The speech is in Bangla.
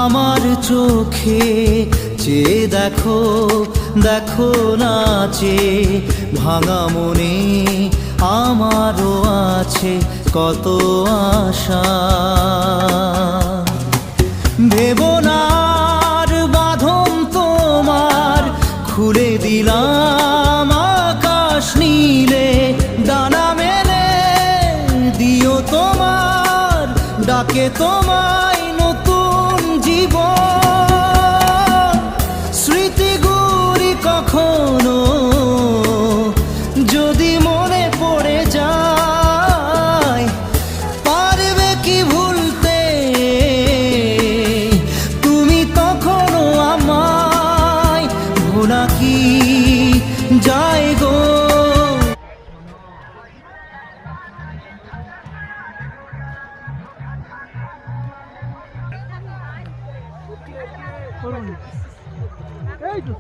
আমার চোখে চেয়ে দেখো, দেখো নাচে ভাঙা মনে আমারও আছে কত আশা। ভেবো না আর বাঁধন তোমার, খুলে দিলাম আকাশ নীলে, ডানা মেলে দিও তোমার ডাকে তোমায় নতুন জীবন। স্মৃতিগুলি কখনো যদি মনে পড়ে যায়, পারবে কি ভুলতে তুমি তখনও আমায়? ভোলা কি যায় গো? এই তো